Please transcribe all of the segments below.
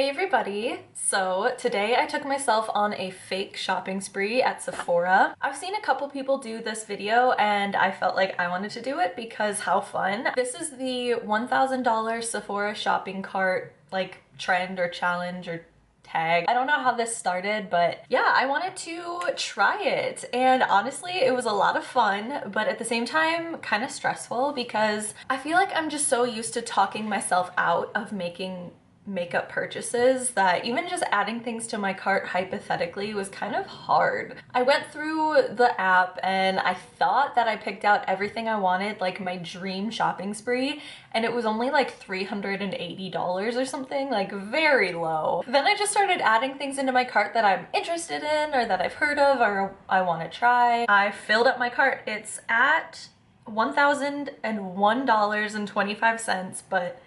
Hey everybody! So today I took myself on a fake shopping spree at Sephora. I've seen a couple people do this video and I felt like I wanted to do it because how fun. This is the $1,000 Sephora Shopping Cart like trend or challenge or tag. I don't know how this started, but yeah, I wanted to try it. And honestly, it was a lot of fun, but at the same time, kind of stressful because I feel like I'm just so used to talking myself out of making makeup purchases that even just adding things to my cart hypothetically was kind of hard. I went through the app and I thought that I picked out everything I wanted, like my dream shopping spree, and it was only like $380 or something, like very low. Then I just started adding things into my cart that I'm interested in or that I've heard of or I want to try. I filled up my cart. It's at $1,001.25, but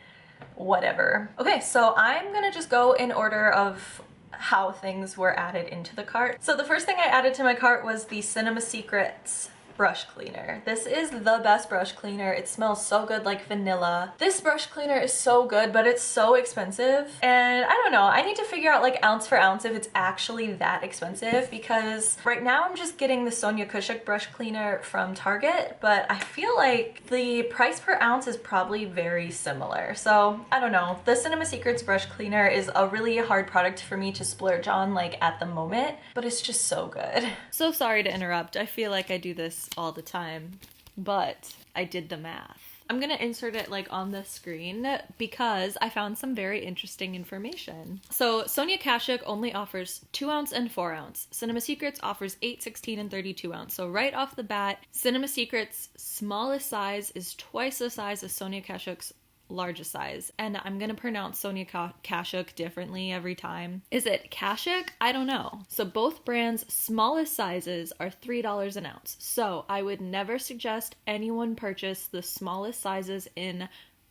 whatever. Okay, so I'm gonna just go in order of how things were added into the cart. So the first thing I added to my cart was the Cinema Secrets brush cleaner. This is the best brush cleaner. It smells so good, like vanilla. This brush cleaner is so good, but it's so expensive. And I don't know, I need to figure out like ounce for ounce if it's actually that expensive, because right now I'm just getting the Sonia Kashuk brush cleaner from Target, but I feel like the price per ounce is probably very similar. So I don't know. The Cinema Secrets brush cleaner is a really hard product for me to splurge on like at the moment, but it's just so good. So sorry to interrupt. I feel like I do this all the time, but I did the math. I'm gonna insert it like on the screen because I found some very interesting information. So Sonia Kashuk only offers 2 ounce and 4 ounce. Cinema Secrets offers 8, 16, and 32 ounce. So right off the bat, Cinema Secrets' smallest size is twice the size of Sonia Kashuk's largest size, and I'm gonna pronounce Sonia Kashuk differently every time. Is it Kashuk? I don't know. So both brands' smallest sizes are $3 an ounce. So I would never suggest anyone purchase the smallest sizes in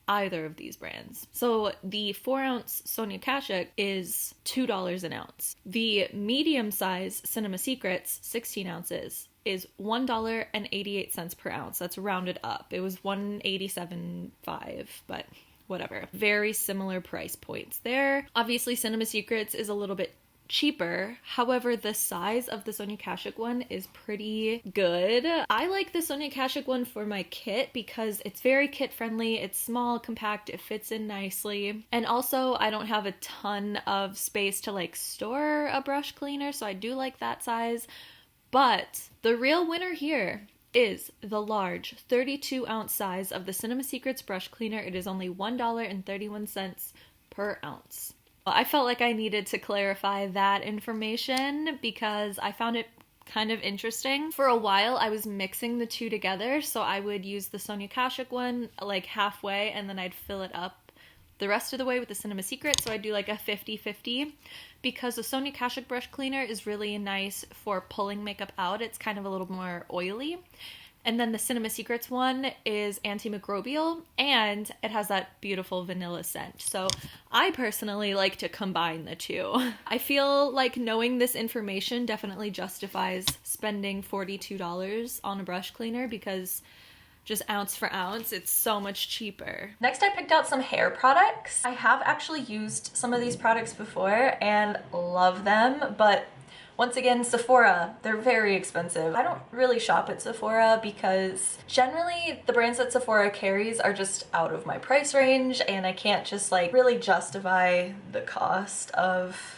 either of these brands. So the 4 ounce Sonia Kashuk is $2 an ounce. The medium size Cinema Secrets, 16 ounces, is $1.88 per ounce. That's rounded up. It was $1.87.5, but whatever. Very similar price points there. Obviously, Cinema Secrets is a little bit cheaper. However, the size of the Sonia Kashuk one is pretty good. I like the Sonia Kashuk one for my kit because it's very kit friendly. It's small, compact, it fits in nicely. And also I don't have a ton of space to like store a brush cleaner, so I do like that size. But the real winner here is the large 32 ounce size of the Cinema Secrets brush cleaner. It is only $1.31 per ounce. I felt like I needed to clarify that information because I found it kind of interesting. For a while I was mixing the two together, so I would use the Sonia Kashuk one like halfway and then I'd fill it up the rest of the way with the Cinema Secret, so I do like a 50-50 because the Sonia Kashuk brush cleaner is really nice for pulling makeup out. It's kind of a little more oily. And then the Cinema Secrets one is antimicrobial and it has that beautiful vanilla scent. So I personally like to combine the two. I feel like knowing this information definitely justifies spending $42 on a brush cleaner because just ounce for ounce, it's so much cheaper. Next, I picked out some hair products. I have actually used some of these products before and love them, but once again, Sephora, they're very expensive. I don't really shop at Sephora because generally the brands that Sephora carries are just out of my price range and I can't just like really justify the cost of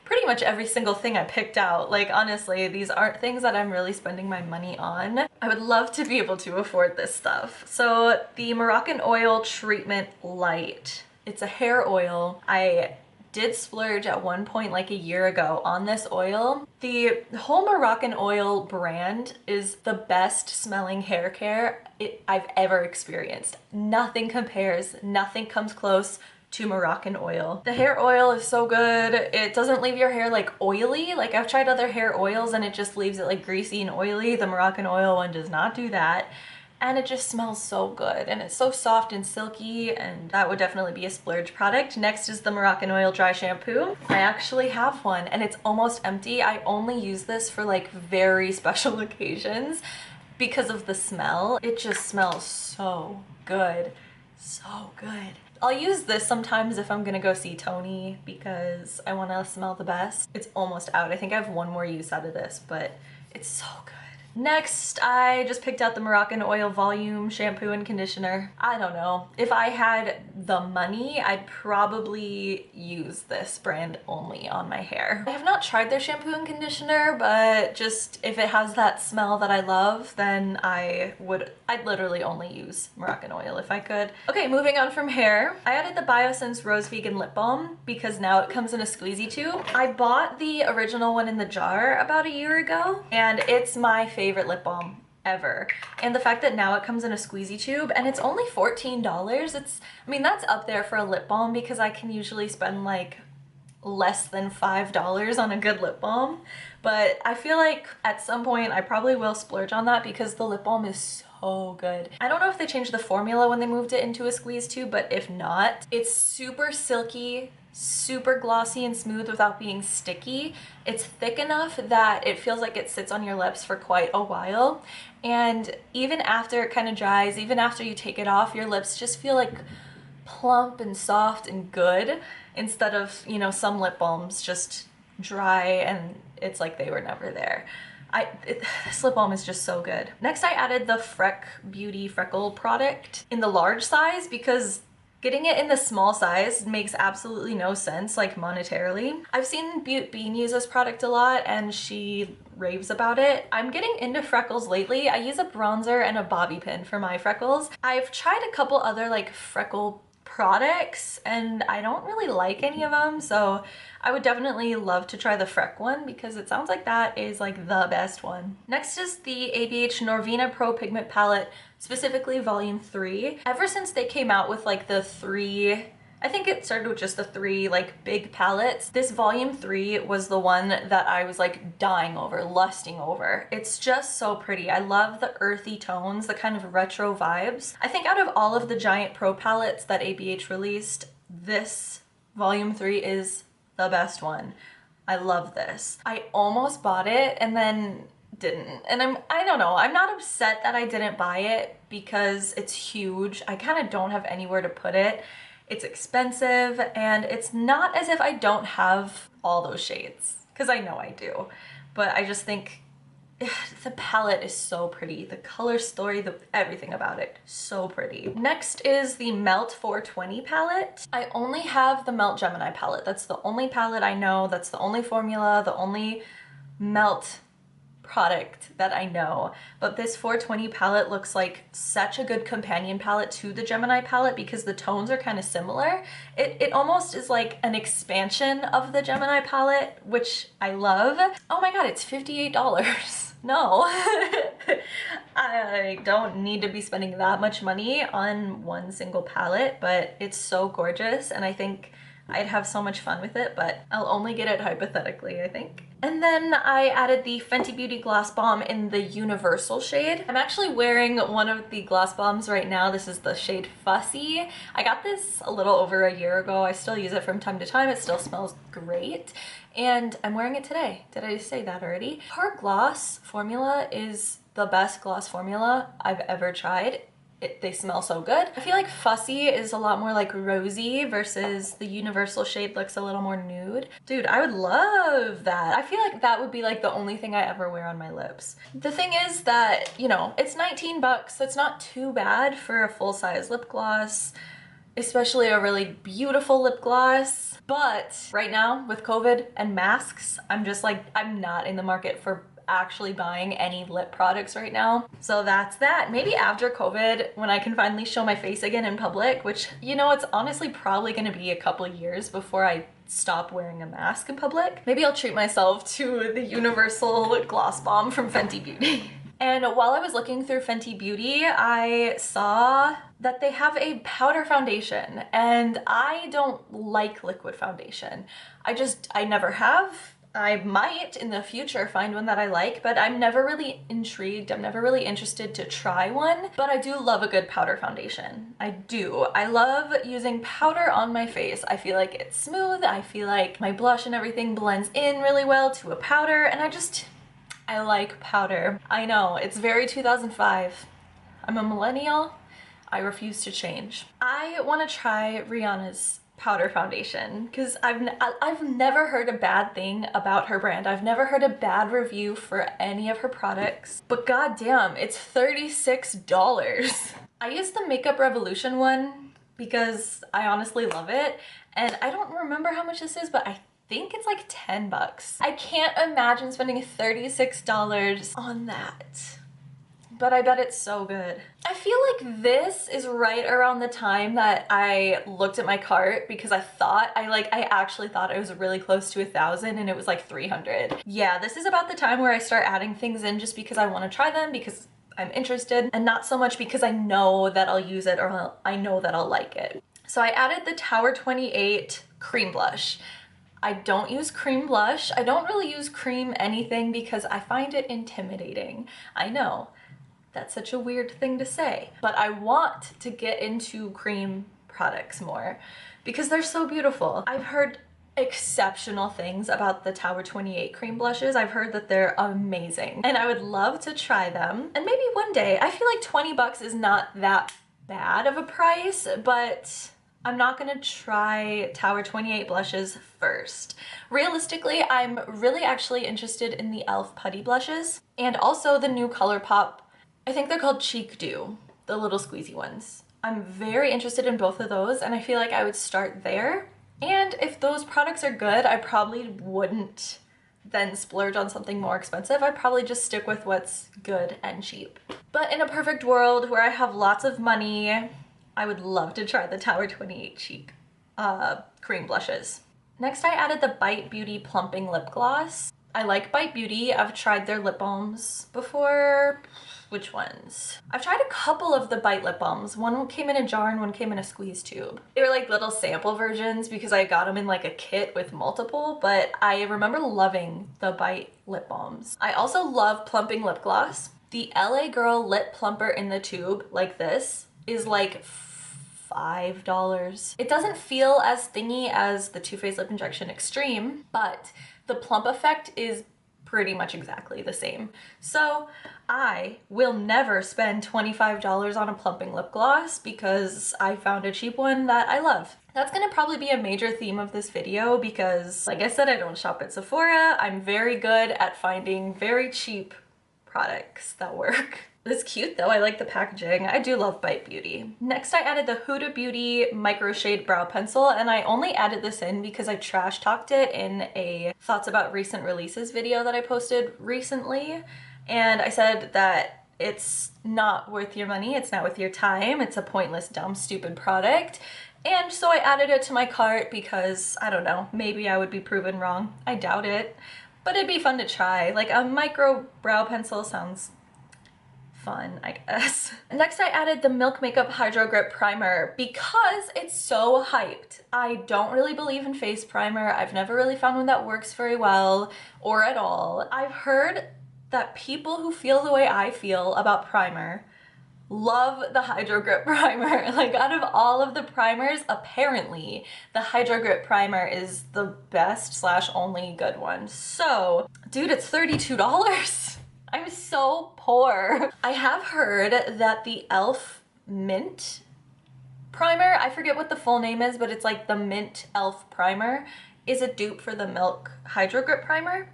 pretty much every single thing I picked out. Like honestly, these aren't things that I'm really spending my money on. I would love to be able to afford this stuff. So the Moroccan Oil Treatment Light. It's a hair oil. I did splurge at one point like a year ago on this oil. The whole Moroccan Oil brand is the best smelling hair care I've ever experienced. Nothing compares, nothing comes close to Moroccan Oil. The hair oil is so good. It doesn't leave your hair like oily. Like I've tried other hair oils and it just leaves it like greasy and oily. The Moroccan Oil one does not do that. And it just smells so good and it's so soft and silky, and that would definitely be a splurge product. Next is the Moroccan Oil Dry Shampoo. I actually have one and it's almost empty. I only use this for like very special occasions because of the smell. It just smells so good. So good. I'll use this sometimes if I'm gonna go see Tony because I want to smell the best. It's almost out. I think I have one more use out of this, but it's so good. Next, I just picked out the Moroccan Oil Volume Shampoo and Conditioner. I don't know. If I had the money, I'd probably use this brand only on my hair. I have not tried their shampoo and conditioner, but just if it has that smell that I love, then I'd literally only use Moroccan oil if I could. Okay, moving on from hair. I added the Biosense Rose Vegan Lip Balm because now it comes in a squeezy tube. I bought the original one in the jar about a year ago, and it's my favorite lip balm ever. And the fact that now it comes in a squeezy tube and it's only $14, I mean, that's up there for a lip balm because I can usually spend like less than $5 on a good lip balm. But I feel like at some point I probably will splurge on that because the lip balm is so good. I don't know if they changed the formula when they moved it into a squeeze tube, but if not, it's super silky, super glossy and smooth without being sticky. It's thick enough that it feels like it sits on your lips for quite a while. And even after it kind of dries, even after you take it off, your lips just feel like plump and soft and good instead of, you know, some lip balms just dry and it's like they were never there. This lip balm is just so good. Next, I added the Freck Beauty Freckle product in the large size because getting it in the small size makes absolutely no sense, like monetarily. I've seen Bean use this product a lot and she raves about it. I'm getting into freckles lately. I use a bronzer and a bobby pin for my freckles. I've tried a couple other like freckle products and I don't really like any of them, so I would definitely love to try the Freck one because it sounds like that is like the best one. Next is the ABH Norvina Pro Pigment Palette, specifically volume 3. Ever since they came out with like the 3, I think it started with just the 3 like big palettes, this volume 3 was the one that I was like dying over, lusting over. It's just so pretty. I love the earthy tones, the kind of retro vibes. I think out of all of the giant pro palettes that ABH released, this volume 3 is the best one. I love this. I almost bought it and then didn't. And I don't know, I'm not upset that I didn't buy it because it's huge. I kind of don't have anywhere to put it. It's expensive and it's not as if I don't have all those shades because I know I do. But I just think the palette is so pretty. The color story, everything about it, so pretty. Next is the Melt 420 palette. I only have the Melt Gemini palette. That's the only palette I know. That's the only formula, the only Melt product that I know. But this 420 palette looks like such a good companion palette to the Gemini palette because the tones are kind of similar. It almost is like an expansion of the Gemini palette, which I love. Oh my god, it's $58. No, I don't need to be spending that much money on one single palette, but it's so gorgeous and I think I'd have so much fun with it, but I'll only get it hypothetically, I think. And then I added the Fenty Beauty Gloss Bomb in the Universal shade. I'm actually wearing one of the gloss bombs right now. This is the shade Fussy. I got this a little over a year ago. I still use it from time to time. It still smells great. And I'm wearing it today. Did I say that already? Her gloss formula is the best gloss formula I've ever tried. They smell so good. I feel like Fussy is a lot more like rosy versus the Universal shade looks a little more nude. Dude, I would love that. I feel like that would be like the only thing I ever wear on my lips. The thing is that, you know, it's 19 bucks, so it's not too bad for a full-size lip gloss, especially a really beautiful lip gloss. But right now with COVID and masks, I'm just like, I'm not in the market for actually buying any lip products right now. So that's that. Maybe after COVID, when I can finally show my face again in public, which, you know, it's honestly probably gonna be a couple of years before I stop wearing a mask in public. Maybe I'll treat myself to the Universal Gloss Bomb from Fenty Beauty. And while I was looking through Fenty Beauty, I saw that they have a powder foundation and I don't like liquid foundation. I never have. I might in the future find one that I like, but I'm never really intrigued. I'm never really interested to try one, but I do love a good powder foundation. I do. I love using powder on my face. I feel like it's smooth. I feel like my blush and everything blends in really well to a powder, and I like powder. I know, it's very 2005. I'm a millennial. I refuse to change. I want to try Rihanna's powder foundation because I've never heard a bad thing about her brand. I've never heard a bad review for any of her products, but goddamn, it's $36. I used the Makeup Revolution one because I honestly love it, and I don't remember how much this is, but I think it's like 10 bucks. I can't imagine spending $36 on that, but I bet it's so good. I feel like this is right around the time that I looked at my cart because I actually thought I was really close to 1,000 and it was like 300. Yeah, this is about the time where I start adding things in just because I want to try them, because I'm interested, and not so much because I know that I'll use it or I know that I'll like it. So I added the Tower 28 cream blush. I don't use cream blush. I don't really use cream anything because I find it intimidating. I know. That's such a weird thing to say, but I want to get into cream products more because they're so beautiful. I've heard exceptional things about the Tower 28 cream blushes. I've heard that they're amazing and I would love to try them. And maybe one day. I feel like 20 bucks is not that bad of a price, but I'm not gonna try Tower 28 blushes first. Realistically, I'm really actually interested in the e.l.f. putty blushes and also the new ColourPop, I think they're called Cheek Dew, the little squeezy ones. I'm very interested in both of those and I feel like I would start there. And if those products are good, I probably wouldn't then splurge on something more expensive. I'd probably just stick with what's good and cheap. But in a perfect world where I have lots of money, I would love to try the Tower 28 Cheek cream blushes. Next, I added the Bite Beauty Plumping Lip Gloss. I like Bite Beauty. I've tried their lip balms before. Which ones? I've tried a couple of the Bite lip balms. One came in a jar and one came in a squeeze tube. They were like little sample versions because I got them in like a kit with multiple, but I remember loving the Bite lip balms. I also love plumping lip gloss. The LA Girl Lip Plumper in the tube, like this, is like $5. It doesn't feel as thingy as the Too Faced Lip Injection Extreme, but the plump effect is pretty much exactly the same. So I will never spend $25 on a plumping lip gloss because I found a cheap one that I love. That's gonna probably be a major theme of this video because, like I said, I don't shop at Sephora. I'm very good at finding very cheap products that work. It's cute though, I like the packaging. I do love Bite Beauty. Next I added the Huda Beauty Micro Shade Brow Pencil, and I only added this in because I trash talked it in a Thoughts About Recent Releases video that I posted recently. And I said that it's not worth your money, it's not worth your time, it's a pointless, dumb, stupid product. And so I added it to my cart because, I don't know, maybe I would be proven wrong. I doubt it, but it'd be fun to try. Like a micro brow pencil sounds fun, I guess. Next I added the Milk Makeup Hydro Grip Primer because it's so hyped. I don't really believe in face primer. I've never really found one that works very well or at all. I've heard that people who feel the way I feel about primer love the Hydro Grip Primer. Like out of all of the primers, apparently the Hydro Grip Primer is the best slash only good one. So, dude, it's $32. I'm so poor. I have heard that the e.l.f. Mint primer, I forget what the full name is, but it's like the Mint e.l.f. primer, is a dupe for the Milk Hydro Grip Primer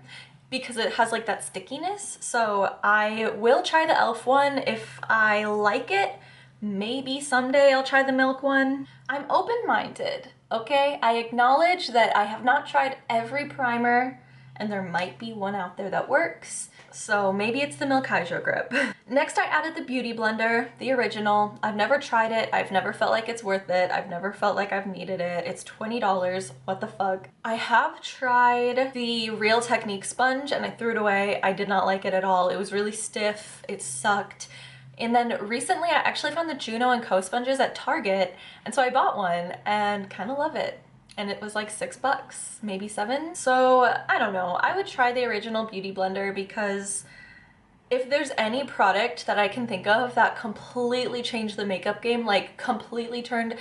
because it has like that stickiness. So I will try the e.l.f. one if I like it. Maybe someday I'll try the Milk one. I'm open-minded, okay? I acknowledge that I have not tried every primer and there might be one out there that works. So maybe it's the Milk Hydro Grip. Next I added the Beauty Blender, the original. I've never tried it. I've never felt like it's worth it. I've never felt like I've needed it. It's $20. What the fuck? I have tried the Real Technique sponge and I threw it away. I did not like it at all. It was really stiff. It sucked. And then recently I actually found the Juno and Co sponges at Target, and so I bought one and kind of love it. And it was like $6, maybe $7. So I don't know, I would try the original Beauty Blender because if there's any product that I can think of that completely changed the makeup game, like completely turned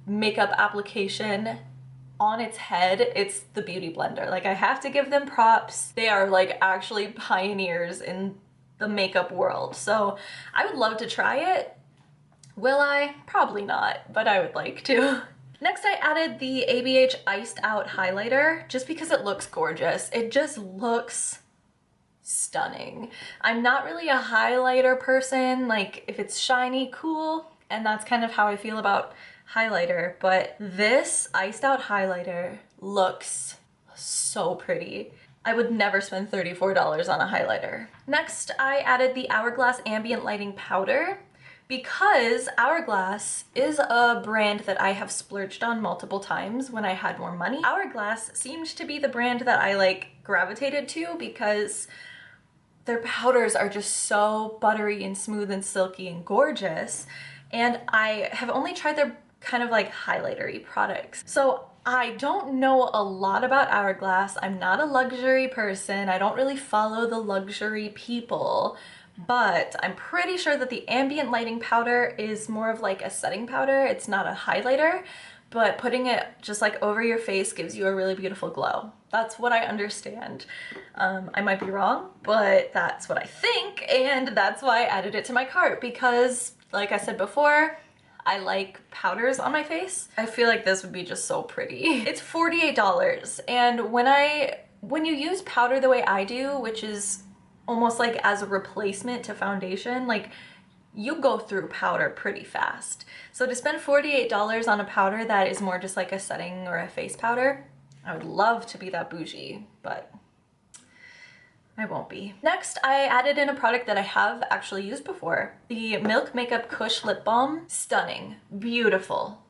makeup application on its head, it's the Beauty Blender. Like I have to give them props. They are like actually pioneers in the makeup world. So I would love to try it. Will I? Probably not, but I would like to. Next, I added the ABH Iced Out Highlighter just because it looks gorgeous. It just looks stunning. I'm not really a highlighter person. Like, if it's shiny, cool, and that's kind of how I feel about highlighter, but this Iced Out highlighter looks so pretty. I would never spend $34 on a highlighter. Next, I added the Hourglass Ambient Lighting Powder because Hourglass is a brand that I have splurged on multiple times when I had more money. Hourglass seemed to be the brand that I like gravitated to because their powders are just so buttery and smooth and silky and gorgeous. And I have only tried their kind of like highlighter-y products. So I don't know a lot about Hourglass. I'm not a luxury person. I don't really follow the luxury people, but I'm pretty sure that the ambient lighting powder is more of like a setting powder. It's not a highlighter, but putting it just like over your face gives you a really beautiful glow. That's what I understand. I might be wrong, but that's what I think, and that's why I added it to my cart because, like I said before, I like powders on my face. I feel like this would be just so pretty. It's $48, and when you use powder the way I do, which is almost like as a replacement to foundation, like you go through powder pretty fast. So to spend $48 on a powder that is more just like a setting or a face powder, I would love to be that bougie, but I won't be. Next, I added in a product that I have actually used before. The Milk Makeup Kush Lip Balm. Stunning, beautiful,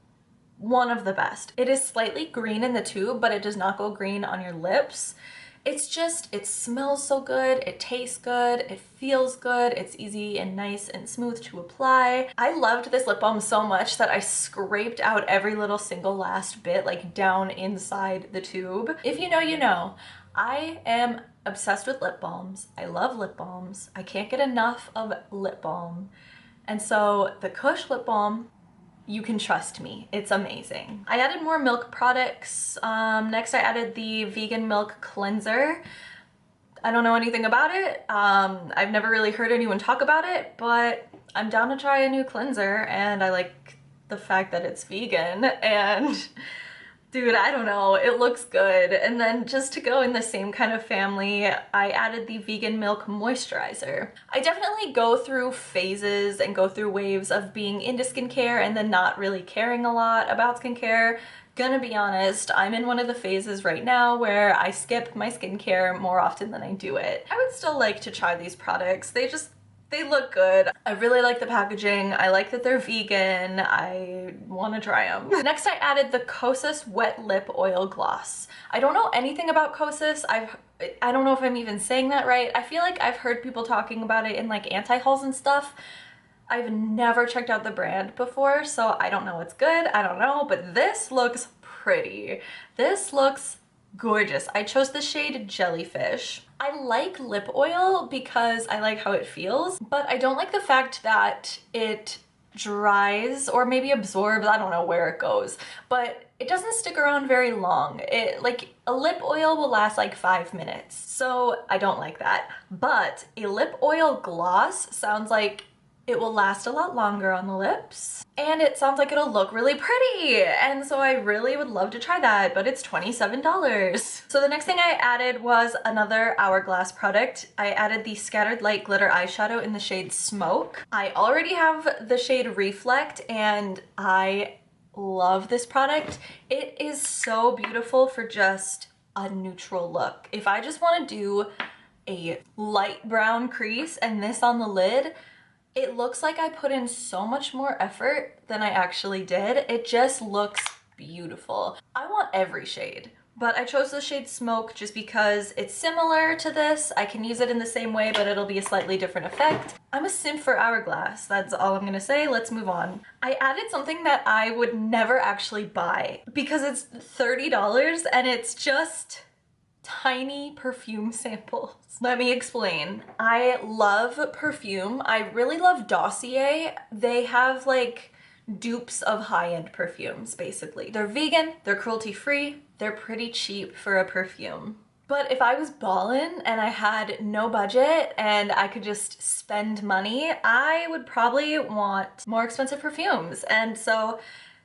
one of the best. It is slightly green in the tube, but it does not go green on your lips. It's just, it smells so good, it tastes good, it feels good, it's easy and nice and smooth to apply. I loved this lip balm so much that I scraped out every little single last bit like down inside the tube. If you know, you know. I am obsessed with lip balms. I love lip balms. I can't get enough of lip balm. And so the Kush lip balm, you can trust me, it's amazing. I added more milk products. Next I added the vegan milk cleanser. I don't know anything about it. I've never really heard anyone talk about it, but I'm down to try a new cleanser, and I like the fact that it's vegan, and dude, I don't know, it looks good. And then just to go in the same kind of family, I added the vegan milk moisturizer. I definitely go through phases and go through waves of being into skincare and then not really caring a lot about skincare. Gonna be honest, I'm in one of the phases right now where I skip my skincare more often than I do it. I would still like to try these products. They look good. I really like the packaging. I like that they're vegan. I want to try them. Next, I added the Kosas Wet Lip Oil Gloss. I don't know anything about Kosas. I don't know if I'm even saying that right. I feel like I've heard people talking about it in like anti-hauls and stuff. I've never checked out the brand before, so I don't know what's good. I don't know, but this looks pretty. This looks gorgeous. I chose the shade Jellyfish. I like lip oil because I like how it feels, but I don't like the fact that it dries or maybe absorbs. I don't know where it goes, but it doesn't stick around very long. Like a lip oil will last like 5 minutes, so I don't like that. But a lip oil gloss sounds like it will last a lot longer on the lips, and it sounds like it'll look really pretty, and so I really would love to try that, but it's $27. So the next thing I added was another Hourglass product. I added the Scattered Light Glitter Eyeshadow in the shade Smoke. I already have the shade Reflect, and I love this product. It is so beautiful for just a neutral look. If I just want to do a light brown crease and this on the lid, it looks like I put in so much more effort than I actually did. It just looks beautiful. I want every shade, but I chose the shade Smoke just because it's similar to this. I can use it in the same way, but it'll be a slightly different effect. I'm a simp for Hourglass. That's all I'm gonna say. Let's move on. I added something that I would never actually buy because it's $30 and it's just tiny perfume samples. Let me explain. I love perfume. I really love Dossier. They have like dupes of high-end perfumes, basically. They're vegan, they're cruelty-free, they're pretty cheap for a perfume. But if I was ballin' and I had no budget and I could just spend money, I would probably want more expensive perfumes. And so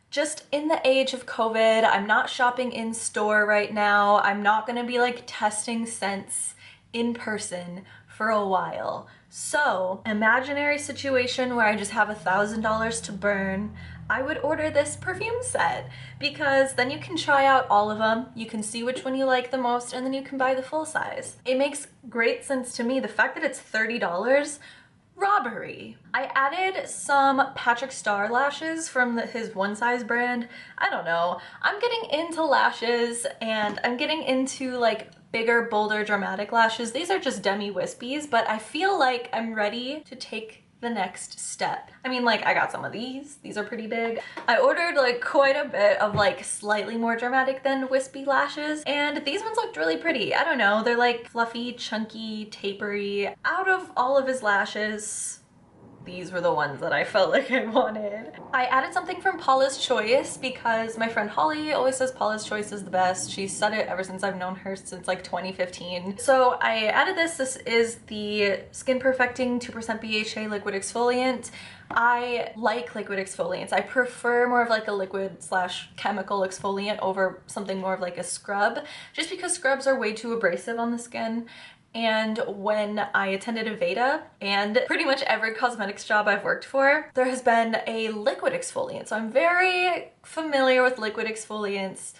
just in the age of COVID, I'm not shopping in store right now. I'm not gonna be like testing scents in person for a while. So, imaginary situation where I just have $1,000 to burn, I would order this perfume set because then you can try out all of them, you can see which one you like the most, and then you can buy the full size. It makes great sense to me. The fact that it's $30, robbery. I added some Patrick Star lashes from his One Size brand. I don't know. I'm getting into lashes and I'm getting into like bigger, bolder, dramatic lashes. These are just demi-wispies, but I feel like I'm ready to take the next step. I mean, like, I got some of these. These are pretty big. I ordered like quite a bit of like slightly more dramatic than wispy lashes, and these ones looked really pretty. I don't know, they're like fluffy, chunky, tapery. Out of all of his lashes, these were the ones that I felt like I wanted. I added something from Paula's Choice because my friend Holly always says Paula's Choice is the best. She's said it ever since I've known her, since like 2015. So I added this. This is the Skin Perfecting 2% BHA Liquid Exfoliant. I like liquid exfoliants. I prefer more of like a liquid slash chemical exfoliant over something more of like a scrub, just because scrubs are way too abrasive on the skin. And when I attended Aveda and pretty much every cosmetics job I've worked for, there has been a liquid exfoliant. So I'm very familiar with liquid exfoliants.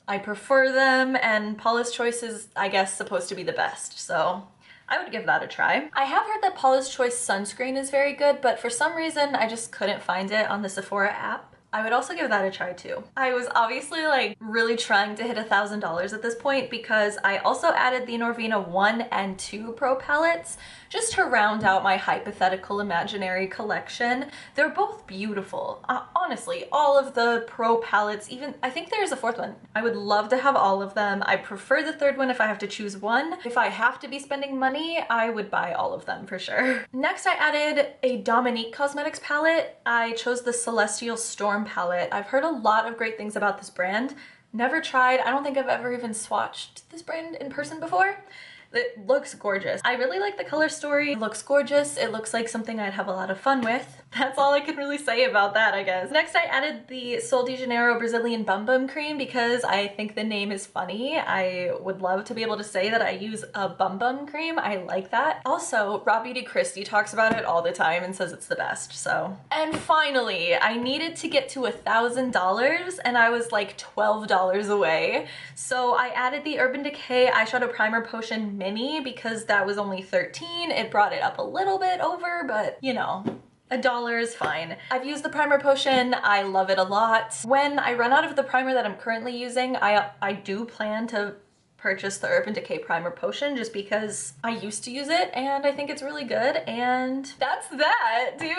I prefer them, and Paula's Choice is, I guess, supposed to be the best. So I would give that a try. I have heard that Paula's Choice sunscreen is very good, but for some reason I just couldn't find it on the Sephora app. I would also give that a try too. I was obviously like really trying to hit $1,000 at this point because I also added the Norvina 1 and 2 Pro palettes just to round out my hypothetical imaginary collection. They're both beautiful. Honestly, all of the Pro palettes, even I think there's a fourth one. I would love to have all of them. I prefer the third one if I have to choose one. If I have to be spending money, I would buy all of them for sure. Next, I added a Dominique Cosmetics palette. I chose the Celestial Storm palette. I've heard a lot of great things about this brand. Never tried. I don't think I've ever even swatched this brand in person before. It looks gorgeous. I really like the color story. It looks gorgeous. It looks like something I'd have a lot of fun with. That's all I can really say about that, I guess. Next, I added the Sol de Janeiro Brazilian Bum Bum Cream because I think the name is funny. I would love to be able to say that I use a bum bum cream. I like that. Also, Raw Beauty Christie talks about it all the time and says it's the best, so. And finally, I needed to get to $1,000 and I was like $12 away. So I added the Urban Decay Eyeshadow Primer Potion Mini because that was only $13. It brought it up a little bit over, but you know, $1 is fine. I've used the primer potion. I love it a lot. When I run out of the primer that I'm currently using, I do plan to purchase the Urban Decay Primer Potion just because I used to use it and I think it's really good, and that's that, dude.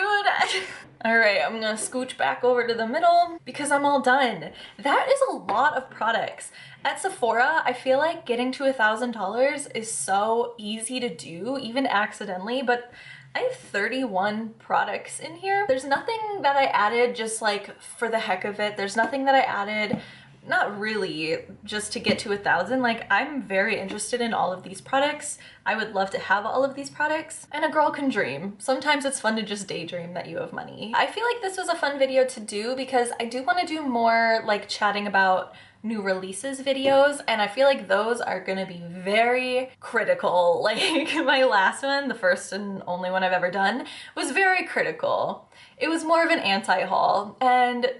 All right, I'm gonna scooch back over to the middle because I'm all done. That is a lot of products. At Sephora, I feel like getting to $1,000 is so easy to do, even accidentally, but I have 31 products in here. There's nothing that I added just like for the heck of it. There's nothing that I added, not really, just to get to 1,000. Like, I'm very interested in all of these products. I would love to have all of these products, and a girl can dream. Sometimes it's fun to just daydream that you have money. I feel like this was a fun video to do because I do want to do more like chatting about new releases videos, and I feel like those are gonna be very critical. Like my last one, the first and only one I've ever done, was very critical. It was more of an anti-haul, and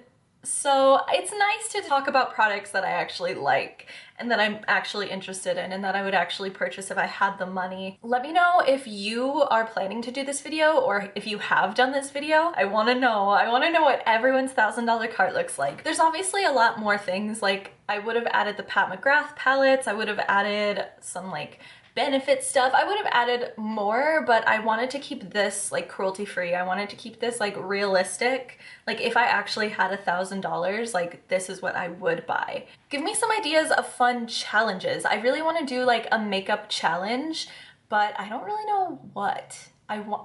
so it's nice to talk about products that I actually like and that I'm actually interested in and that I would actually purchase if I had the money. Let me know if you are planning to do this video or if you have done this video. I wanna know. I wanna know what everyone's $1,000 cart looks like. There's obviously a lot more things. Like, I would have added the Pat McGrath palettes. I would have added some like benefit stuff. I would have added more, but I wanted to keep this like cruelty free. I wanted to keep this like realistic. Like, if I actually had $1,000, like, this is what I would buy. Give me some ideas of fun challenges. I really want to do like a makeup challenge, but I don't really know what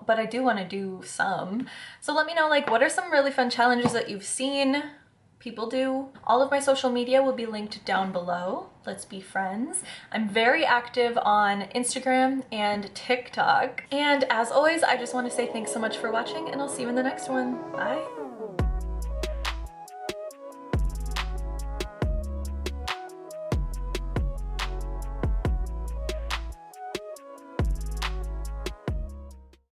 but I do want to do some. So let me know, like, what are some really fun challenges that you've seen? people do. All of my social media will be linked down below. Let's be friends. I'm very active on Instagram and TikTok. And as always, I just want to say thanks so much for watching, and I'll see you in the next one. Bye.